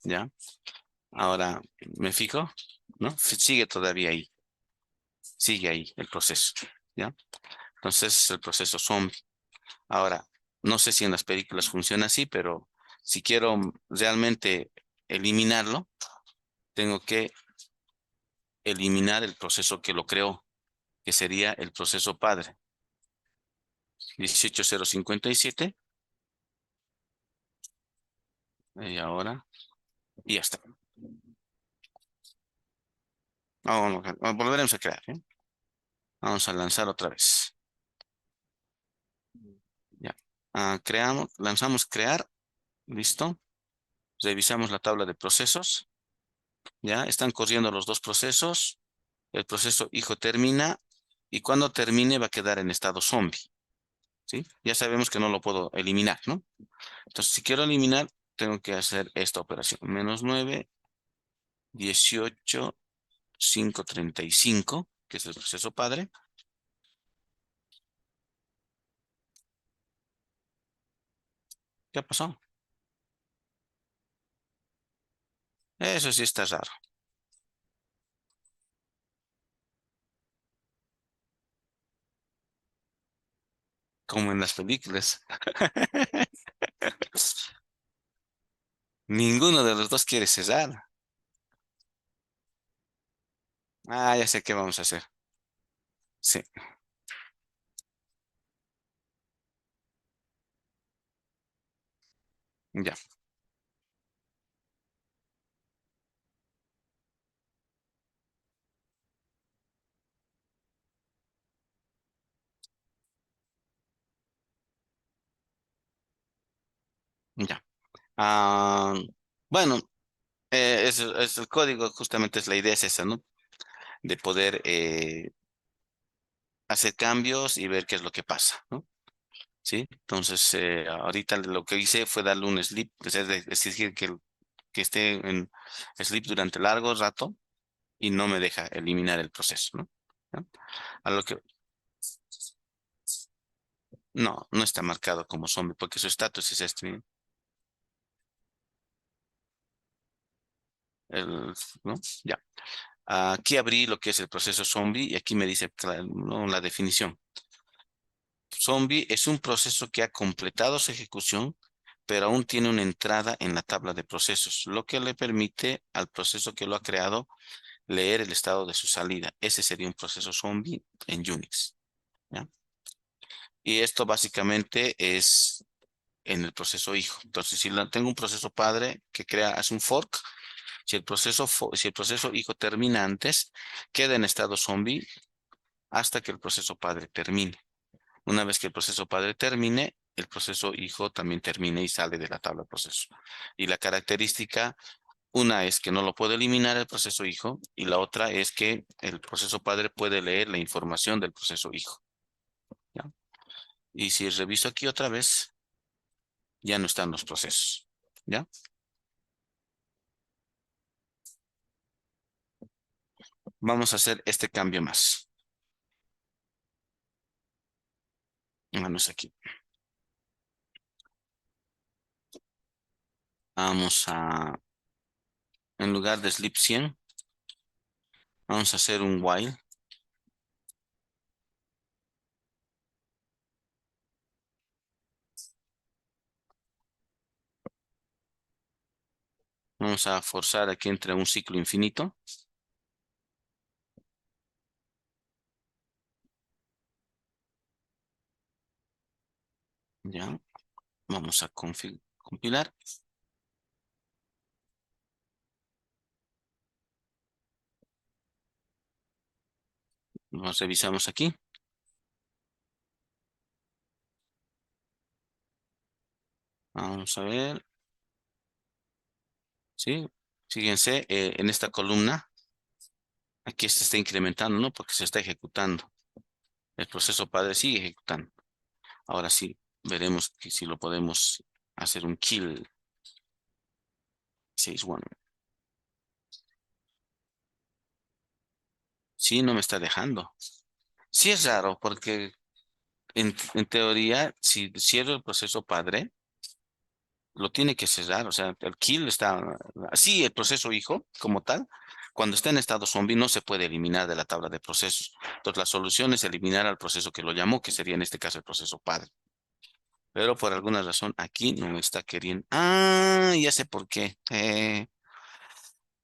¿ya? Ahora me fijo, ¿no? Sigue todavía ahí, sigue ahí el proceso, ¿ya? Entonces el proceso zombie. Ahora, no sé si en las películas funciona así, pero si quiero realmente eliminarlo, tengo que eliminar el proceso que lo creó, que sería el proceso padre. 18057. Y ahora, y ya está. Volveremos a crear, ¿eh? Vamos a lanzar otra vez. Ya. Lanzamos crear, listo. Revisamos la tabla de procesos. Ya, están corriendo los dos procesos. El proceso hijo termina y cuando termine va a quedar en estado zombie. ¿Sí? Ya sabemos que no lo puedo eliminar, ¿no? Entonces, si quiero eliminar, tengo que hacer esta operación. -9, 18535, que es el proceso padre. ¿Qué pasó? Eso sí está raro, como en las películas. Ninguno de los dos quiere cesar. Ah, ya sé qué vamos a hacer. Sí, ya, ya. Ah, bueno, es el código, justamente es la idea es esa, ¿no? De poder hacer cambios y ver qué es lo que pasa, ¿no? ¿Sí? Entonces, ahorita lo que hice fue darle un sleep, es decir, que esté en sleep durante largo rato y no me deja eliminar el proceso, ¿no? ¿Ya? A lo que no está marcado como zombie porque su estatus es este, el, ¿no? Ya. Aquí abrí lo que es el proceso zombie y aquí me dice ¿no? La definición. Zombie es un proceso que ha completado su ejecución, pero aún tiene una entrada en la tabla de procesos, lo que le permite al proceso que lo ha creado leer el estado de su salida. Ese sería un proceso zombie en Unix, ¿ya? Y esto básicamente es en el proceso hijo. Entonces, si tengo un proceso padre que hace un fork, Si el proceso hijo termina antes, queda en estado zombie hasta que el proceso padre termine. Una vez que el proceso padre termine, el proceso hijo también termine y sale de la tabla de proceso. Y la característica, una es que no lo puede eliminar el proceso hijo y la otra es que el proceso padre puede leer la información del proceso hijo. ¿Ya? Y si reviso aquí otra vez, ya no están los procesos. ¿Ya? Vamos a hacer este cambio más. Vamos aquí. Vamos a, en lugar de sleep 100, vamos a hacer un while. Vamos a forzar aquí entre un ciclo infinito. Ya, vamos a compilar. Nos revisamos aquí. Vamos a ver. Sí, fíjense, en esta columna, aquí se está incrementando, ¿no? Porque se está ejecutando. El proceso padre sigue ejecutando. Ahora sí, veremos que si lo podemos hacer un kill 61. Sí, no me está dejando. Sí es raro porque en teoría, si cierro el proceso padre, lo tiene que cerrar. O sea, el kill está... Sí, el proceso hijo como tal, cuando está en estado zombie no se puede eliminar de la tabla de procesos. Entonces la solución es eliminar al proceso que lo llamó, que sería en este caso el proceso padre. Pero por alguna razón aquí no me está queriendo. Ah, ya sé por qué.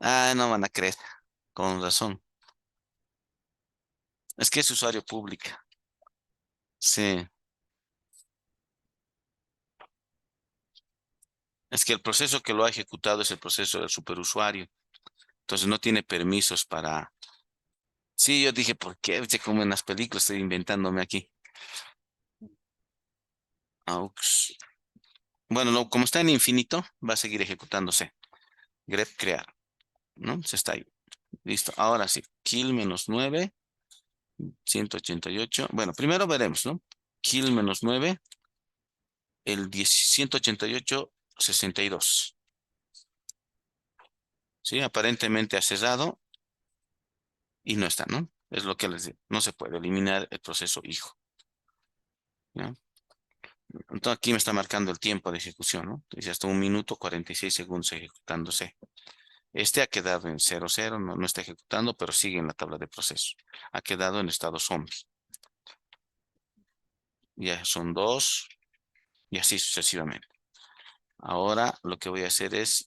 No van a creer. Con razón. Es que es usuario pública. Sí. Es que el proceso que lo ha ejecutado es el proceso del superusuario. Entonces no tiene permisos para... Sí, yo dije, ¿por qué? Oye, como en las películas estoy inventándome aquí. Aux. Bueno, no, como está en infinito, va a seguir ejecutándose. Grep crear, ¿no? Se está ahí. Listo. Ahora sí. Kill menos 9, 188. Bueno, primero veremos, ¿no? Kill menos 9, el 10, 188, 62. Sí, aparentemente ha cerrado y no está, ¿no? Es lo que les digo. No se puede eliminar el proceso hijo. ¿Ya? Entonces aquí me está marcando el tiempo de ejecución, ¿no? Dice hasta 1 minuto 46 segundos ejecutándose. Este ha quedado en 00, no, no está ejecutando, pero sigue en la tabla de proceso. Ha quedado en estado zombie. Ya son 2 y así sucesivamente. Ahora lo que voy a hacer es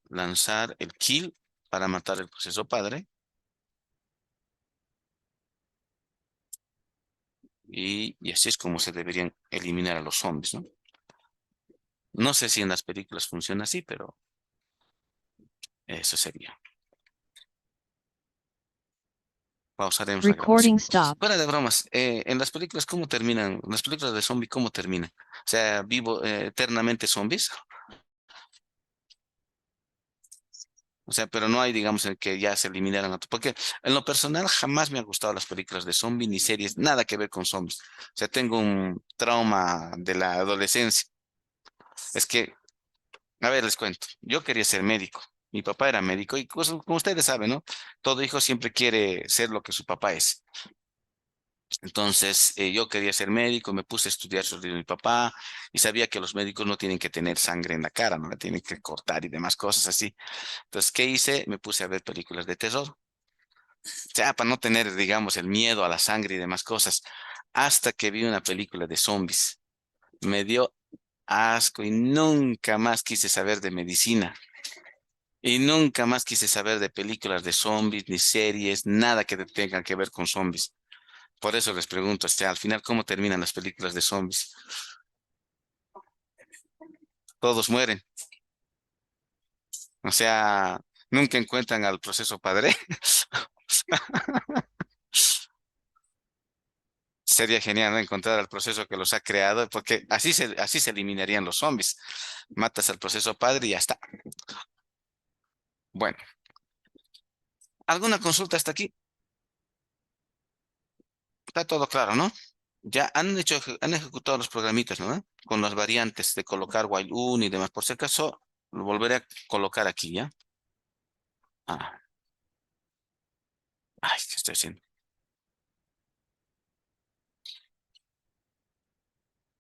lanzar el kill para matar el proceso padre. Y así es como se deberían eliminar a los zombies, ¿no? No sé si en las películas funciona así, pero eso sería. Pausaremos la grabación. Recording stopped. Fuera de bromas, en las películas, ¿cómo terminan? Las películas de zombie, ¿cómo terminan? O sea, vivo eternamente zombies. O sea, pero no hay, digamos, en que ya se eliminaran a porque en lo personal jamás me han gustado las películas de zombies ni series, nada que ver con zombies. O sea, tengo un trauma de la adolescencia. Es que, a ver, les cuento. Yo quería ser médico. Mi papá era médico y pues, como ustedes saben, ¿no? Todo hijo siempre quiere ser lo que su papá es. Entonces, yo quería ser médico, me puse a estudiar sobre mi papá y sabía que los médicos no tienen que tener sangre en la cara, no la tienen que cortar y demás cosas así. Entonces, ¿qué hice? Me puse a ver películas de terror. Ya, para no tener, digamos, el miedo a la sangre y demás cosas, hasta que vi una película de zombies. Me dio asco y nunca más quise saber de medicina. Y nunca más quise saber de películas de zombies, ni series, nada que tengan que ver con zombies. Por eso les pregunto, al final, ¿cómo terminan las películas de zombies? Todos mueren. O sea, Nunca encuentran al proceso padre. Sería genial, ¿no? Encontrar al proceso que los ha creado, porque así se eliminarían los zombies. Matas al proceso padre y ya está. Bueno, ¿alguna consulta hasta aquí? Está todo claro, ¿no? Ya han ejecutado los programitas, ¿no? Con las variantes de colocar while un y demás. Por si acaso, lo volveré a colocar aquí, ¿ya? Ah, ay, ¿qué estoy haciendo?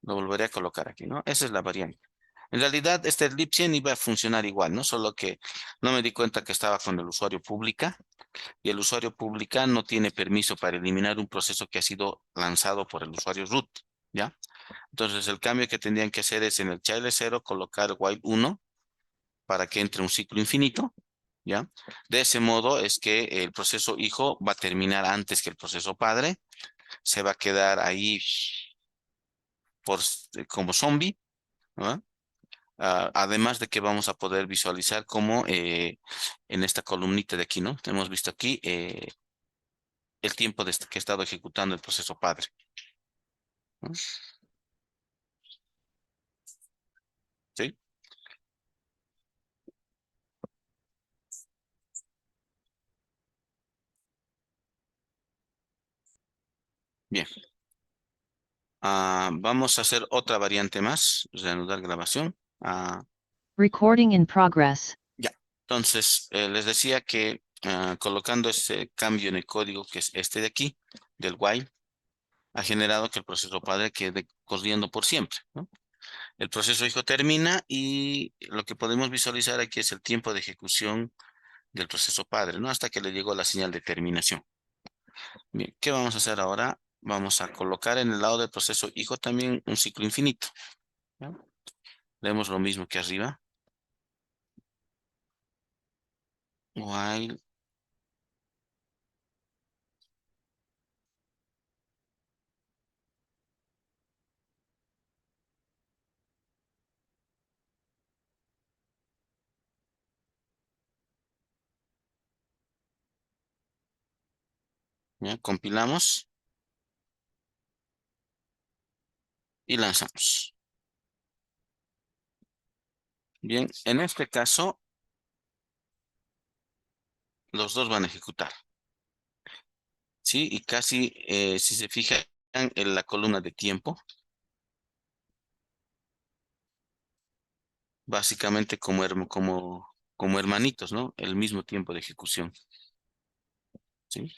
Lo volveré a colocar aquí, ¿no? Esa es la variante. En realidad, este Libsyn iba a funcionar igual, ¿no? Solo que no me di cuenta que estaba con el usuario pública y el usuario pública no tiene permiso para eliminar un proceso que ha sido lanzado por el usuario root, ¿ya? Entonces, el cambio que tendrían que hacer es en el child 0 colocar while uno para que entre un ciclo infinito, ¿ya? De ese modo es que el proceso hijo va a terminar antes que el proceso padre, se va a quedar ahí como zombie, ¿no? Además de que vamos a poder visualizar cómo en esta columnita de aquí, ¿no? Hemos visto aquí el tiempo que ha estado ejecutando el proceso padre, ¿no? ¿Sí? Bien. Vamos a hacer otra variante más, reanudar grabación. Recording in progress. Ya. Entonces, les decía que colocando ese cambio en el código, que es este de aquí, del while, ha generado que el proceso padre quede corriendo por siempre, ¿no? El proceso hijo termina y lo que podemos visualizar aquí es el tiempo de ejecución del proceso padre, ¿no? Hasta que le llegó la señal de terminación. Bien, ¿qué vamos a hacer ahora? Vamos a colocar en el lado del proceso hijo también un ciclo infinito, ¿ya? Vemos lo mismo que arriba. While, ¿ya? Compilamos y lanzamos. Bien, en este caso, los dos van a ejecutar, ¿sí? Y casi, si se fijan en la columna de tiempo, básicamente como hermanitos, ¿no? El mismo tiempo de ejecución, ¿sí?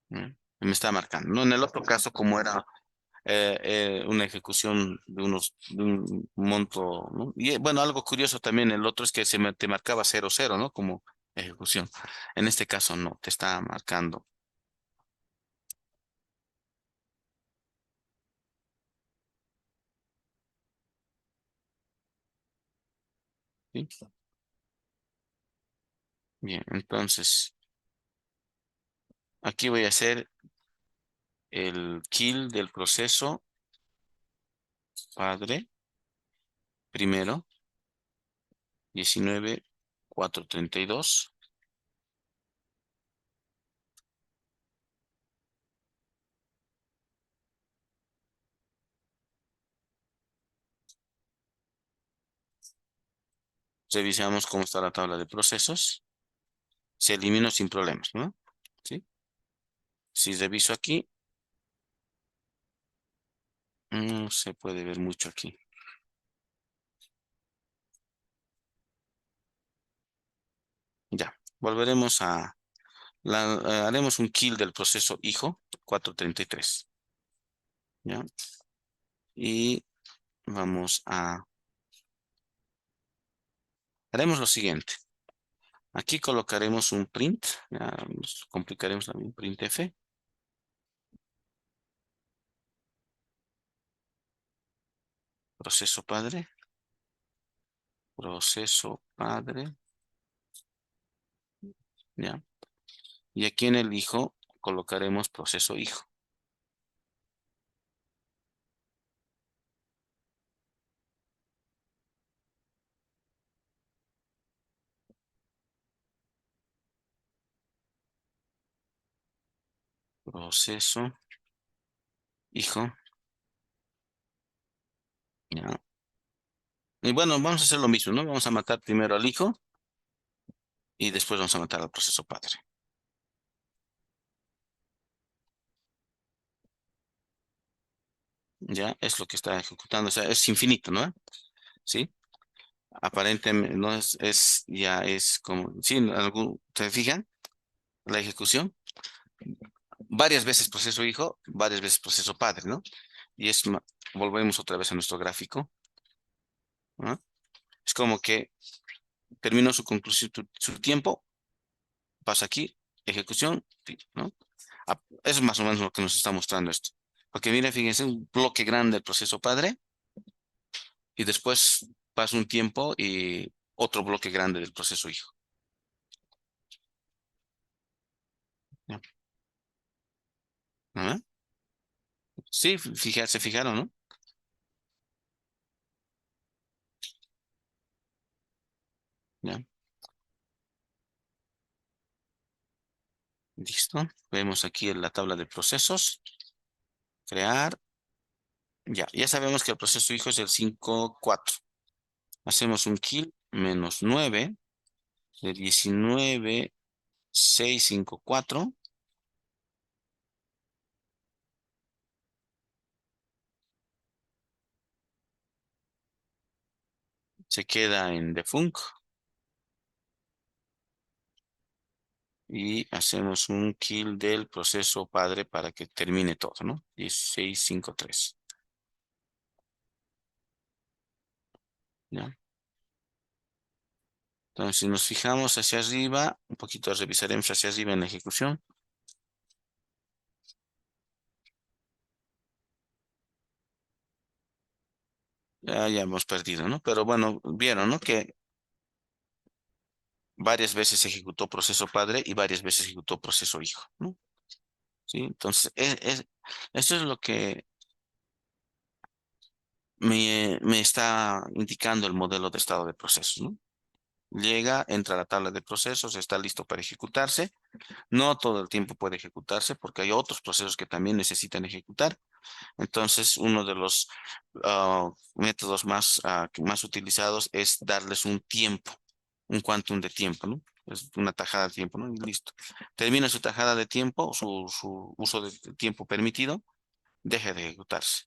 ¿Mm? Me está marcando, ¿no? En el otro caso, como era una ejecución de un monto, ¿no? Y bueno, algo curioso también, el otro es que te marcaba 00, ¿no? Como ejecución. En este caso no, te está marcando, ¿sí? Bien, entonces, aquí voy a hacer el kill del proceso padre primero, 19.432. Revisamos cómo está la tabla de procesos. Se eliminó sin problemas, ¿no? ¿Sí? Si reviso aquí, no se puede ver mucho aquí. Ya, volveremos haremos un kill del proceso hijo 433. ¿Ya? Y haremos lo siguiente. Aquí colocaremos un print, ya nos complicaremos también, printf, proceso padre, ¿ya? Y aquí en el hijo colocaremos proceso hijo. proceso, hijo. Ya. Y bueno, vamos a hacer lo mismo, ¿no? Vamos a matar primero al hijo y después vamos a matar al proceso padre. Ya, es lo que está ejecutando. O sea, es infinito, ¿no? ¿Sí? Aparentemente no ya es como, sí, ¿se fijan? La ejecución, varias veces proceso hijo, varias veces proceso padre, ¿no? Y volvemos otra vez a nuestro gráfico, ¿no? Es como que terminó su conclusión, su tiempo, pasa aquí, ejecución, fin, ¿no? Eso es más o menos lo que nos está mostrando esto. Porque mira, fíjense, un bloque grande del proceso padre y después pasa un tiempo y otro bloque grande del proceso hijo. ¿Ya? ¿Ah? Sí, se fijaron, ¿no? Ya, listo. Vemos aquí en la tabla de procesos, crear. Ya sabemos que el proceso hijo es el 5 4. Hacemos un kill menos 9 de 19 6 5 4. Se queda en defunct y hacemos un kill del proceso padre para que termine todo, ¿no? 16 5 3. ¿Ya? Entonces, si nos fijamos hacia arriba, un poquito revisaremos hacia arriba en la ejecución. Ya hemos perdido, ¿no? Pero bueno, vieron, ¿no? Que varias veces ejecutó proceso padre y varias veces ejecutó proceso hijo, ¿no? Sí, entonces, esto es lo que me está indicando el modelo de estado de procesos, ¿no? Llega, entra a la tabla de procesos, está listo para ejecutarse. No todo el tiempo puede ejecutarse porque hay otros procesos que también necesitan ejecutar. Entonces, uno de los métodos más utilizados es darles un tiempo, un quantum de tiempo, ¿no? Es una tajada de tiempo, ¿no? Y listo. Termina su tajada de tiempo, su uso de tiempo permitido, deja de ejecutarse.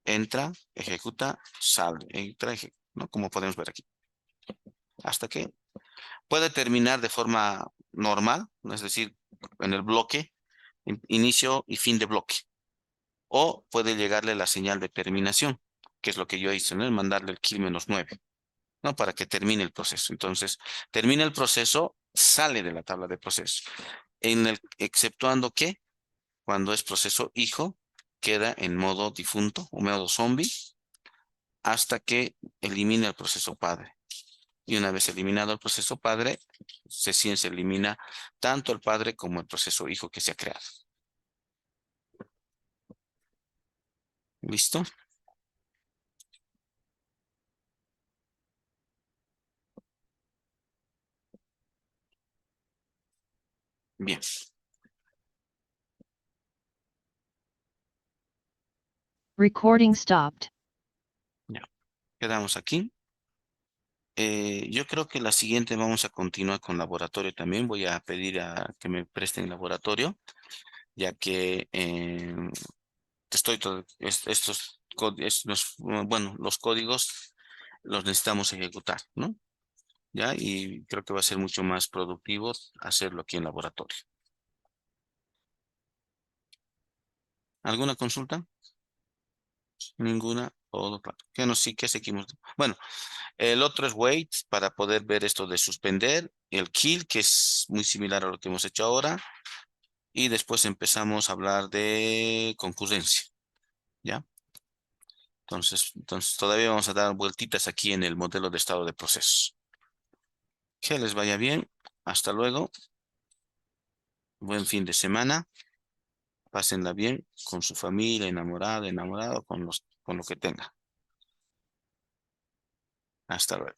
Entra, ejecuta, sale, entra, ejecuta, ¿no? Como podemos ver aquí. Hasta que puede terminar de forma normal, ¿no? Es decir, en el bloque, inicio y fin de bloque. O puede llegarle la señal de terminación, que es lo que yo hice, ¿no? El mandarle el kill menos 9, ¿no? Para que termine el proceso. Entonces, termina el proceso, sale de la tabla de procesos. Exceptuando que cuando es proceso hijo, queda en modo difunto o modo zombie hasta que elimine el proceso padre. Y una vez eliminado el proceso padre, se elimina tanto el padre como el proceso hijo que se ha creado. ¿Listo? Bien. Recording stopped. Ya. Quedamos aquí. Yo creo que la siguiente vamos a continuar con laboratorio también. Voy a pedir a que me presten laboratorio, ya que bueno, los códigos los necesitamos ejecutar, ¿no? Ya, y creo que va a ser mucho más productivo hacerlo aquí en laboratorio. ¿Alguna consulta? Ninguna. Todo claro. ¿Qué seguimos? Bueno, el otro es wait para poder ver esto de suspender. El kill, que es muy similar a lo que hemos hecho ahora. Y después empezamos a hablar de concurrencia, ¿ya? Entonces todavía vamos a dar vueltitas aquí en el modelo de estado de procesos. Que les vaya bien. Hasta luego. Buen fin de semana. Pásenla bien con su familia, enamorada, enamorado, con lo que tenga. Hasta luego.